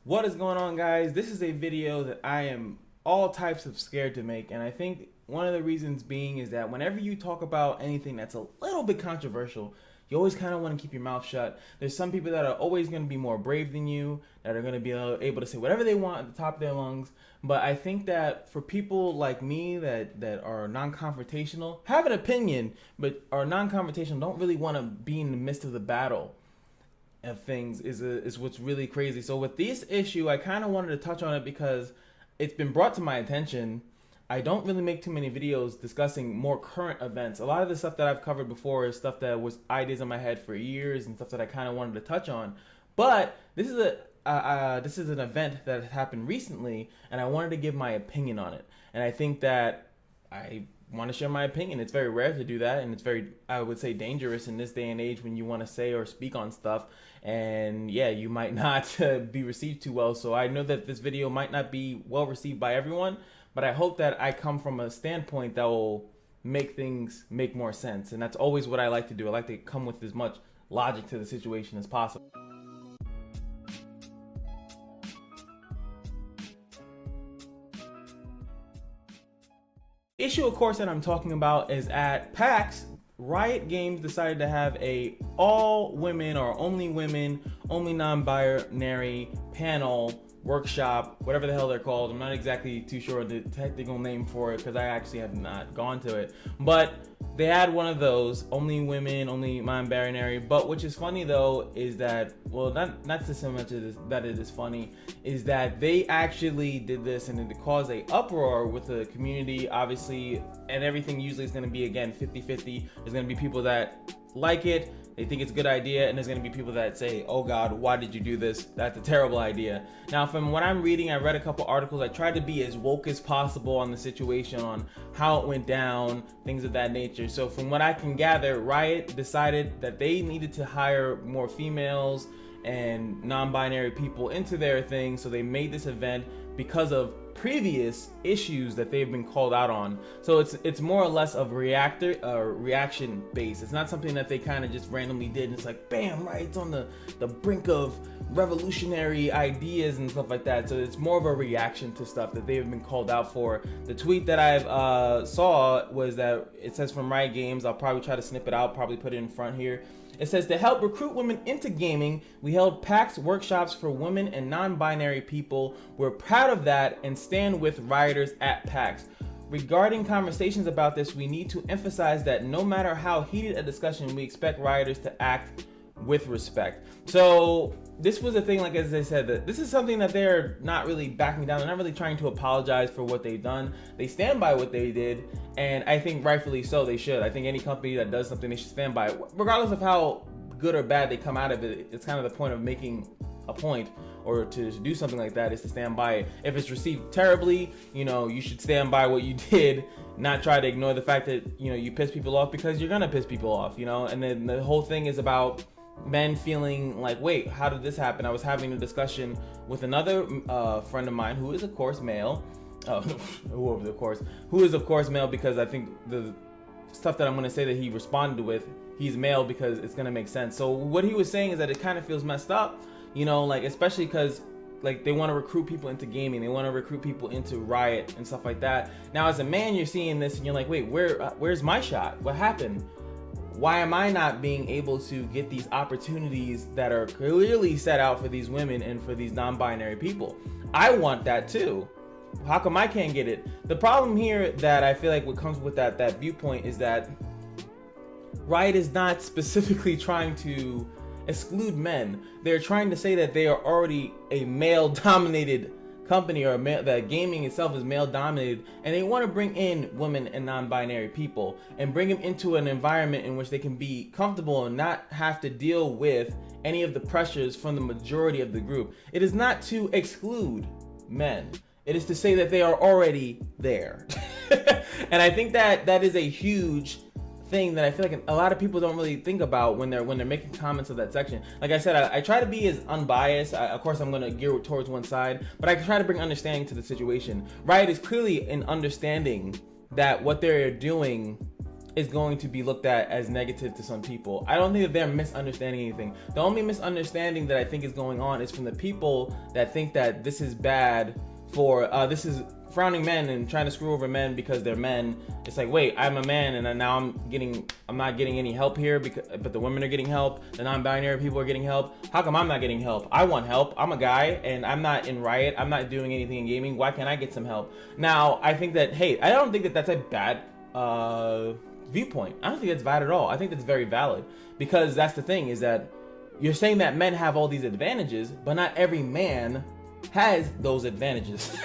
What is going on, guys? This is a video that I am all types of scared to make, and I think one of the reasons being is that whenever you talk about anything that's a little bit controversial, you always kind of want to keep your mouth shut. There's some people that are always going to be more brave than you, that are going to be able to say whatever they want at the top of their lungs. But I think that for people like me that are non-confrontational, have an opinion, but are non-confrontational, don't really want to be in the midst of the battle of things is what's really crazy. So with this issue, I kind of wanted to touch on it because it's been brought to my attention. I don't really make too many videos discussing more current events. A lot of the stuff that I've covered before is stuff that was ideas in my head for years and stuff that I kind of wanted to touch on. But this is an event that happened recently, and I wanted to give my opinion on it. And I think that I want to share my opinion. It's very rare to do that, and it's very, I would say, dangerous in this day and age when you want to say or speak on stuff, and yeah, you might not be received too well. So I know that this video might not be well received by everyone, but I hope that I come from a standpoint that will make things make more sense, and that's always what I like to do. I like to come with as much logic to the situation as possible. Issue, of course, that I'm talking about is at PAX. Riot Games decided to have a all women or only women, only non-binary panel workshop, whatever the hell they're called. I'm not exactly too sure the technical name for it because I actually have not gone to it, but they had one of those, only women, only non-binary. But which is funny though is that, well, not so much that it is funny, is that they actually did this and it caused a uproar with the community, obviously, and everything usually is going to be, again, 50-50. There's going to be people that like it, they think it's a good idea, and there's going to be people that say, oh God, why did you do this? That's a terrible idea. Now, from what I'm reading, I read a couple articles. I tried to be as woke as possible on the situation, on how it went down, things of that nature. So from what I can gather, Riot decided that they needed to hire more females and non-binary people into their thing, so they made this event because of previous issues that they've been called out on. So it's more or less of reaction based. It's not something that they kind of just randomly did and it's like bam, right, it's on the brink of revolutionary ideas and stuff like that. So it's more of a reaction to stuff that they've been called out for. The tweet that I've saw was that it says from Riot Games. I'll probably try to snip it out, probably put it in front here. It says, to help recruit women into gaming, we held PAX workshops for women and non-binary people. We're proud of that and stand with rioters at PAX. Regarding conversations about this, we need to emphasize that no matter how heated a discussion, we expect rioters to act with respect. So this was a thing, like as I said, that this is something that they're not really backing down. They're not really trying to apologize for what they've done. They stand by what they did, and I think rightfully so they should. I think any company that does something, they should stand by it. Regardless of how good or bad they come out of it, it's kind of the point of making a point or to do something like that is to stand by it. If it's received terribly, you know, you should stand by what you did, not try to ignore the fact that, you know, you piss people off, because you're gonna piss people off, you know. And then the whole thing is about men feeling like, wait, how did this happen? I was having a discussion with another friend of mine who is of course male, who is of course male, because I think the stuff that I'm going to say that he responded with, he's male because it's going to make sense. So what he was saying is that it kind of feels messed up, you know, like especially because like they want to recruit people into gaming, they want to recruit people into Riot and stuff like that. Now as a man, you're seeing this and you're like, wait, where's my shot? What happened? Why am I not being able to get these opportunities that are clearly set out for these women and for these non-binary people? I want that too. How come I can't get it? The problem here that I feel like what comes with that viewpoint is that Riot is not specifically trying to exclude men. They're trying to say that they are already a male-dominated company, or that gaming itself is male dominated, and they want to bring in women and non-binary people and bring them into an environment in which they can be comfortable and not have to deal with any of the pressures from the majority of the group. It is not to exclude men, it is to say that they are already there. And I think that is a huge thing that I feel like a lot of people don't really think about when they're making comments of that section. Like I said, I try to be as unbiased. Of course, I'm going to gear towards one side, but I try to bring understanding to the situation. Riot is clearly in understanding that what they're doing is going to be looked at as negative to some people. I don't think that they're misunderstanding anything. The only misunderstanding that I think is going on is from the people that think that this is bad for, this is frowning men and trying to screw over men because they're men. It's like, wait, I'm a man and now I'm not getting any help here, but the women are getting help, the non-binary people are getting help. How come I'm not getting help? I want help. I'm a guy and I'm not in Riot. I'm not doing anything in gaming. Why can't I get some help? Now, I think that, hey, I don't think that that's a bad viewpoint. I don't think that's bad at all. I think that's very valid, because that's the thing, is that you're saying that men have all these advantages, but not every man has those advantages.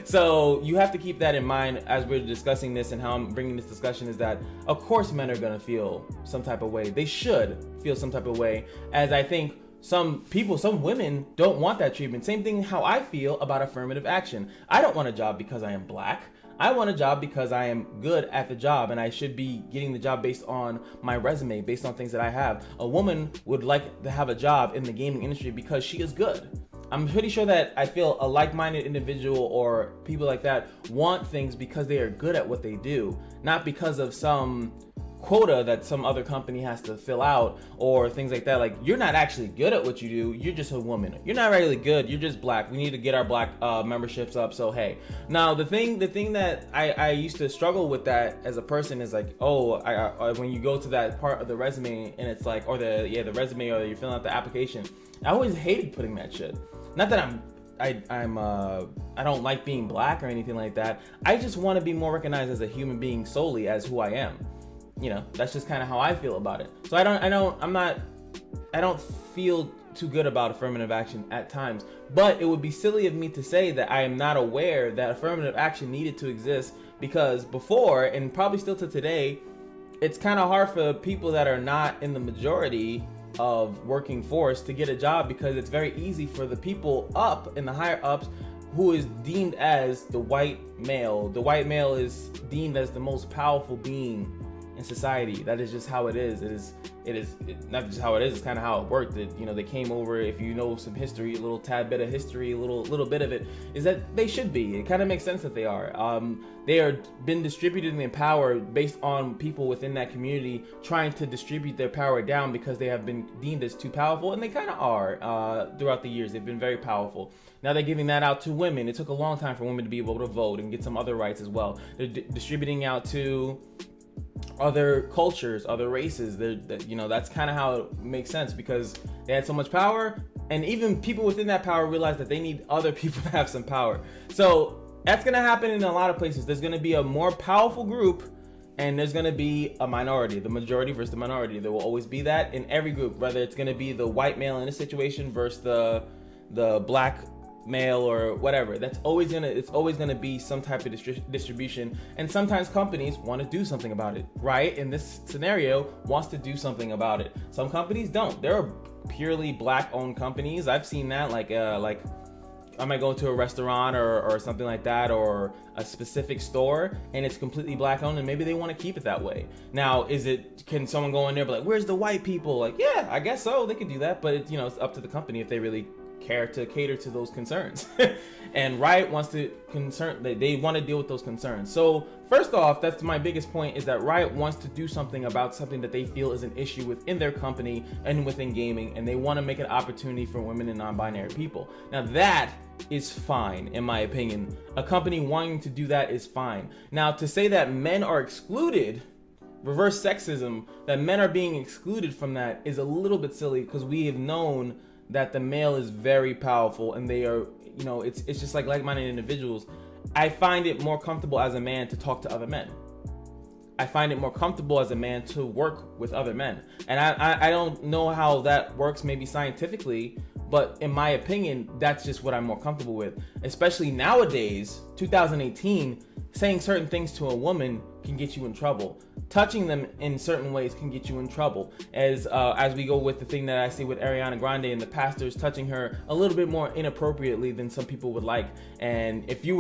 So you have to keep that in mind as we're discussing this, and how I'm bringing this discussion is that of course men are going to feel some type of way. They should feel some type of way, as I think some women don't want that treatment. Same thing how I feel about affirmative action. I don't want a job because I am black. I want a job because I am good at the job, and I should be getting the job based on my resume, based on things that I have. A woman would like to have a job in the gaming industry because she is good. I'm pretty sure that I feel a like-minded individual or people like that want things because they are good at what they do, not because of some quota that some other company has to fill out or things like that. Like, you're not actually good at what you do, you're just a woman. You're not really good, you're just black. We need to get our black memberships up, so hey. Now the thing that I used to struggle with that as a person is like, when you go to that part of the resume and it's like, or the resume, or you're filling out the application, I always hated putting that shit. Not that I don't like being black or anything like that. I just want to be more recognized as a human being solely as who I am. You know, that's just kind of how I feel about it. So I don't feel too good about affirmative action at times, but it would be silly of me to say that I am not aware that affirmative action needed to exist, because before, and probably still to today, it's kind of hard for people that are not in the majority of working force to get a job, because it's very easy for the people up in the higher ups who is deemed as the white male. The white male is deemed as the most powerful being in society. That is just how it is. It is not just how it is, it's kind of how it worked. That, you know, they came over, if you know some history, a little tad bit of history, a little bit of it, is that they should be. It kind of makes sense that they are. They are been distributed in their power based on people within that community trying to distribute their power down, because they have been deemed as too powerful, and they kind of are. Throughout the years, they've been very powerful. Now they're giving that out to women. It took a long time for women to be able to vote and get some other rights as well. They're distributing out to other cultures, other races. That's kind of how it makes sense, because they had so much power, and even people within that power realized that they need other people to have some power. So that's going to happen in a lot of places. There's going to be a more powerful group, and there's going to be a minority, the majority versus the minority. There will always be that in every group, whether it's going to be the white male in a situation versus the black male or whatever. It's always gonna be some type of distribution, and sometimes companies want to do something about it. Riot in this scenario wants to do something about it. Some companies don't. There are purely black owned companies. I've seen that, like I might go to a restaurant or something like that, or a specific store, and it's completely black owned, and maybe they want to keep it that way. Now, can someone go in there and be like, where's the white people? Like, yeah, I guess so, they could do that, but it's up to the company if they really care to cater to those concerns. And Riot wants to they want to deal with those concerns. So first off, that's my biggest point, is that Riot wants to do something about something that they feel is an issue within their company and within gaming, and they want to make an opportunity for women and non-binary people. Now that is fine, in my opinion. A company wanting to do that is fine. Now, to say that men are excluded, reverse sexism, that men are being excluded from that, is a little bit silly, because we have known that the male is very powerful, and they are, it's just like-minded individuals. I find it more comfortable as a man to talk to other men. I find it more comfortable as a man to work with other men. And I don't know how that works, maybe scientifically, but in my opinion, that's just what I'm more comfortable with. Especially nowadays, 2018, saying certain things to a woman can get you in trouble. Touching them in certain ways can get you in trouble. As we go with the thing that I see with Ariana Grande and the pastors touching her a little bit more inappropriately than some people would like. And if he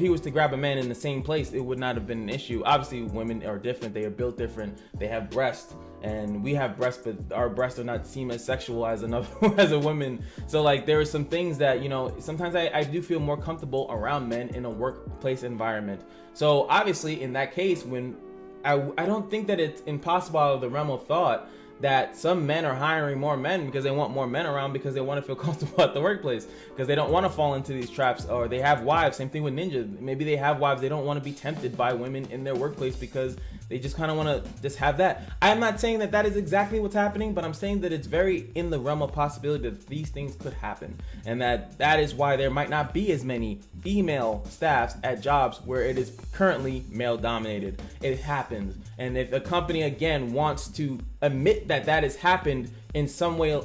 was to grab a man in the same place, it would not have been an issue. Obviously, women are different. They are built different. They have breasts, and we have breasts, but our breasts are not seen as sexual as as a woman. So there are some things that, sometimes I do feel more comfortable around men in a workplace environment. So obviously, in that case, when I don't think that it's impossible out of the realm of thought that some men are hiring more men because they want more men around, because they want to feel comfortable at the workplace, because they don't want to fall into these traps. Or they have wives, same thing with ninjas. Maybe they have wives, they don't want to be tempted by women in their workplace because they just kind of want to just have that. I'm not saying that that is exactly what's happening, but I'm saying that it's very in the realm of possibility that these things could happen, and that is why there might not be as many female staffs at jobs where it is currently male dominated. It happens, and if a company again wants to admit that that has happened in some way,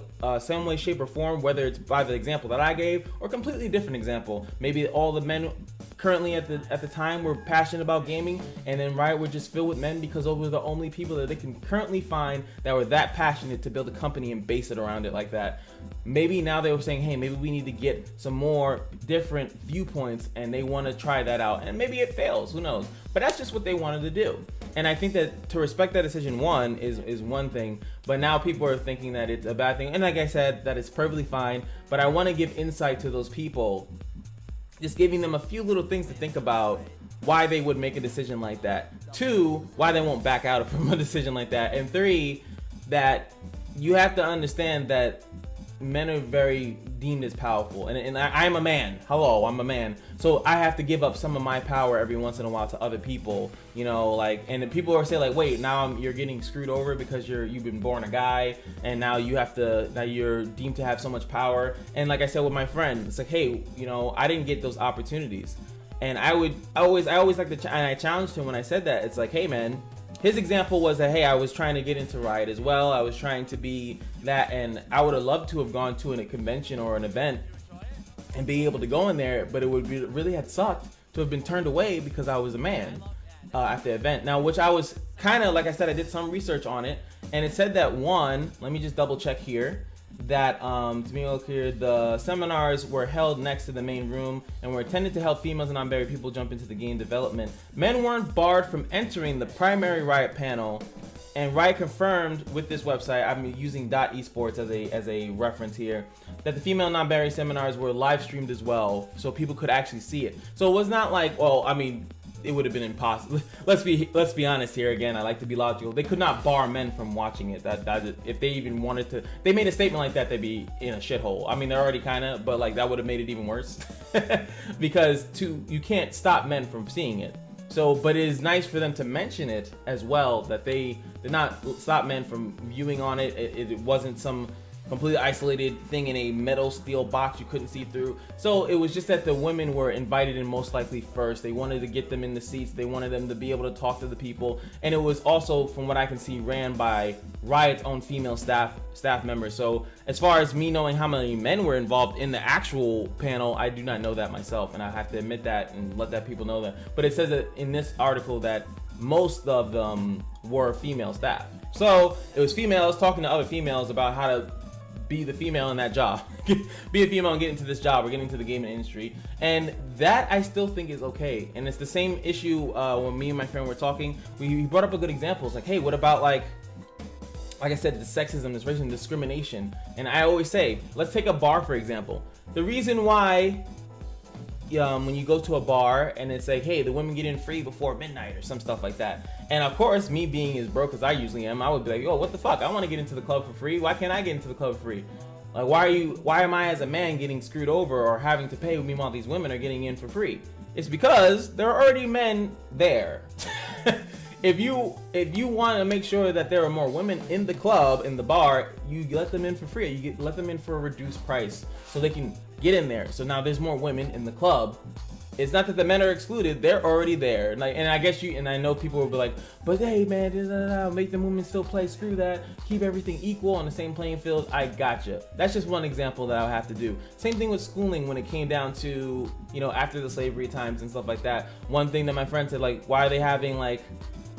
shape, or form, whether it's by the example that I gave or completely different example, maybe all the men currently at the time were passionate about gaming, and then Riot were just filled with men because those were the only people that they can currently find that were that passionate to build a company and base it around it like that. Maybe now they were saying, hey, maybe we need to get some more different viewpoints, and they want to try that out, and maybe it fails, who knows, but that's just what they wanted to do. And I think that to respect that decision, one, is one thing, but now people are thinking that it's a bad thing, and like I said, that it's perfectly fine, but I want to give insight to those people, just giving them a few little things to think about why they would make a decision like that. Two, why they won't back out from a decision like that. And three, that you have to understand that men are very deemed as powerful, and I'm a man. Hello, I'm a man, so I have to give up some of my power every once in a while to other people, you know, like, and people are saying like, wait, now you're getting screwed over because you've been born a guy, and now you're deemed to have so much power. And like I said with my friend, it's like, hey, you know, I didn't get those opportunities, and I always like to, and I challenged him when I said that. It's like, hey man, his example was that, hey, I was trying to get into Riot as well. I was trying to be that, and I would have loved to have gone to a convention or an event and be able to go in there, but it would really had sucked to have been turned away because I was a man at the event. Now, which I was kind of, like I said, I did some research on it, and it said that one, let me just double check here, that to be clear, the seminars were held next to the main room and were intended to help females and non-binary people jump into the game development. Men weren't barred from entering the primary Riot panel, and Riot confirmed with this website, I'm using .esports as a reference here, that the female non-binary seminars were live streamed as well, so people could actually see it. So it was not like, well, I mean, it would have been impossible. Let's be honest here again. I like to be logical. They could not bar men from watching it. That if they even wanted to, they made a statement like that, they'd be in a shithole. I mean, they're already kind of, but like that would have made it even worse because you can't stop men from seeing it. So, but it is nice for them to mention it as well, that they did not stop men from viewing on it. It wasn't some completely isolated thing in a metal steel box you couldn't see through. So it was just that the women were invited in most likely first. They wanted to get them in the seats. They wanted them to be able to talk to the people. And it was also, from what I can see, ran by Riot's own female staff members. So as far as me knowing how many men were involved in the actual panel, I do not know that myself, and I have to admit that and let that people know that. But it says that in this article that most of them were female staff. So it was females talking to other females about how to be the female in that job, be a female and get into this job or get into the gaming industry. And that I still think is okay. And it's the same issue when me and my friend were talking. We brought up a good example. It's like, hey, what about like I said, the sexism, this racial discrimination? And I always say, let's take a bar for example. The reason why when you go to a bar and it's like, hey, the women get in free before midnight or some stuff like that. And of course, me being as broke as I usually am, I would be like, yo, what the fuck? I want to get into the club for free. Why can't I get into the club for free? Like, why am I as a man getting screwed over or having to pay, meanwhile these women are getting in for free? It's because there are already men there. If you want to make sure that there are more women in the club, in the bar, you let them in for free. You let them in for a reduced price so they can get in there. So now there's more women in the club. It's not that the men are excluded; they're already there. And I guess I know people will be like, "But hey, man, make the women still play. Screw that. Keep everything equal on the same playing field." I gotcha. That's just one example that I'll have to do. Same thing with schooling when it came down to, after the slavery times and stuff like that. One thing that my friend said, like, why are they having like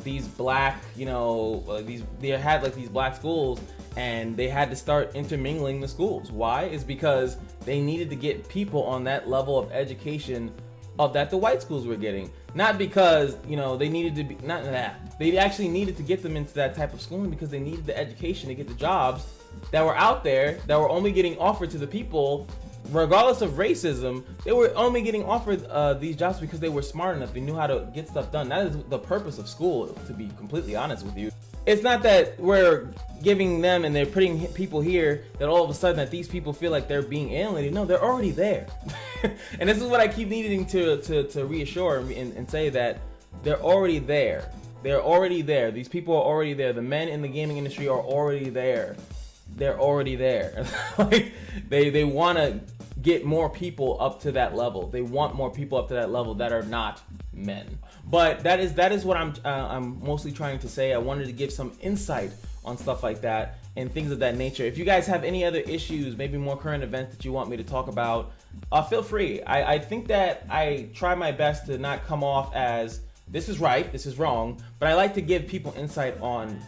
these black, they had like these black schools, and they had to start intermingling the schools. Why? Is because they needed to get people on that level of education of that the white schools were getting. Not because, they needed to be, not that. They actually needed to get them into that type of schooling because they needed the education to get the jobs that were out there that were only getting offered to the people regardless of racism, they were only getting offered these jobs because they were smart enough. They knew how to get stuff done. That is the purpose of school, to be completely honest with you. It's not that we're giving them and they're putting people here that all of a sudden that these people feel like they're being alienated. No, they're already there. And this is what I keep needing to reassure and say, that they're already there. They're already there. These people are already there. The men in the gaming industry are already there. They're already there. Like, they want to get more people up to that level. They want more people up to that level that are not men. But that is what I'm mostly trying to say. I wanted to give some insight on stuff like that and things of that nature. If you guys have any other issues, maybe more current events that you want me to talk about, feel free. I think that I try my best to not come off as this is right, this is wrong, but I like to give people insight on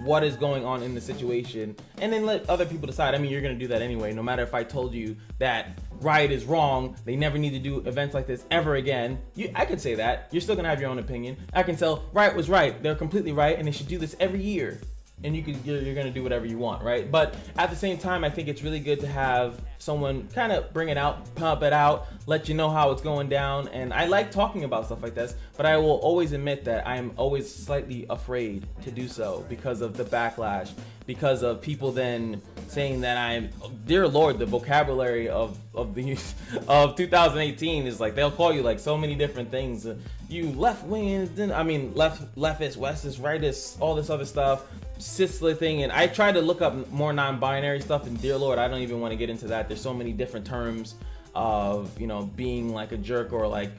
what is going on in the situation and then let other people decide. I mean, you're gonna do that anyway, no matter if I told you that Riot is wrong, they never need to do events like this ever again. I could say that. You're still gonna have your own opinion. I can tell Riot was right, they're completely right, and they should do this every year. And you're gonna do whatever you want, right? But at the same time, I think it's really good to have someone kind of bring it out, pump it out, let you know how it's going down. And I like talking about stuff like this, but I will always admit that I am always slightly afraid to do so because of the backlash, because of people then saying that I'm, dear Lord, the vocabulary of 2018 is like, they'll call you like so many different things. You left wing, I mean leftist, westist, rightist, all this other stuff. Cislet thing, and I tried to look up more non-binary stuff, and dear Lord, I don't even want to get into that. There's so many different terms of, you know, being like a jerk, or like,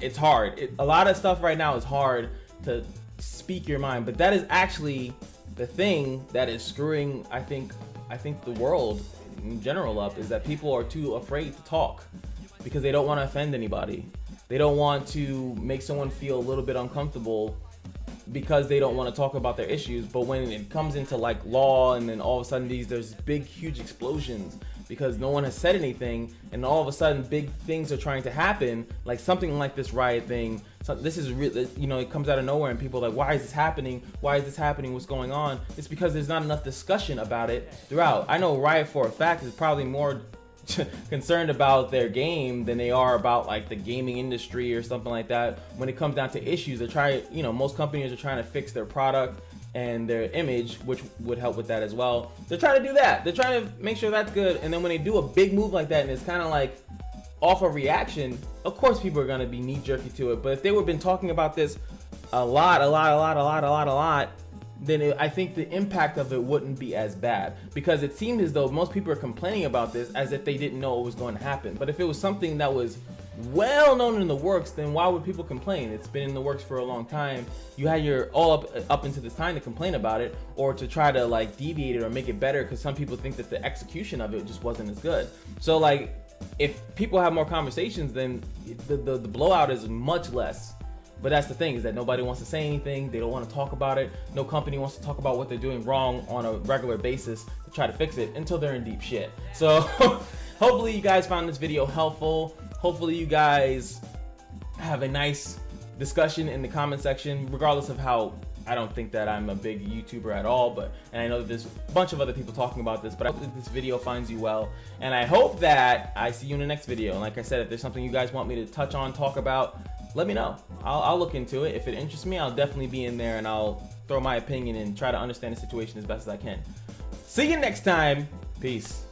it's hard. A lot of stuff right now is hard to speak your mind, but that is actually the thing that is screwing, I think the world in general up, is that people are too afraid to talk because they don't want to offend anybody. They don't want to make someone feel a little bit uncomfortable because they don't want to talk about their issues. But when it comes into like law, and then all of a sudden there's big huge explosions because no one has said anything, and all of a sudden big things are trying to happen, like something like this Riot thing. So this is really, you know, it comes out of nowhere, and people are like, why is this happening? Why is this happening? What's going on? It's because there's not enough discussion about it throughout. I know Riot for a fact is probably more concerned about their game than they are about like the gaming industry or something like that. When it comes down to issues, they try, you know, most companies are trying to fix their product and their image, which would help with that as well. They're trying to do that. They're trying to make sure that's good. And then when they do a big move like that, and it's kind of like off a reaction, of course people are going to be knee jerky to it. But if they would have been talking about this a lot, then I think the impact of it wouldn't be as bad, because it seemed as though most people are complaining about this as if they didn't know what was going to happen. But if it was something that was well known in the works, then why would people complain? It's been in the works for a long time. You had your all up into this time to complain about it, or to try to like deviate it or make it better, because some people think that the execution of it just wasn't as good. So like, if people have more conversations, then the blowout is much less. But that's the thing, is that nobody wants to say anything. They don't want to talk about it. No company wants to talk about what they're doing wrong on a regular basis to try to fix it until they're in deep shit. So hopefully you guys found this video helpful. Hopefully you guys have a nice discussion in the comment section, regardless of how, I don't think that I'm a big YouTuber at all, and I know that there's a bunch of other people talking about this, but I hope that this video finds you well, and I hope that I see you in the next video. And like I said, if there's something you guys want me to touch on, talk about, let me know. I'll look into it. If it interests me, I'll definitely be in there, and I'll throw my opinion and try to understand the situation as best as I can. See you next time. Peace.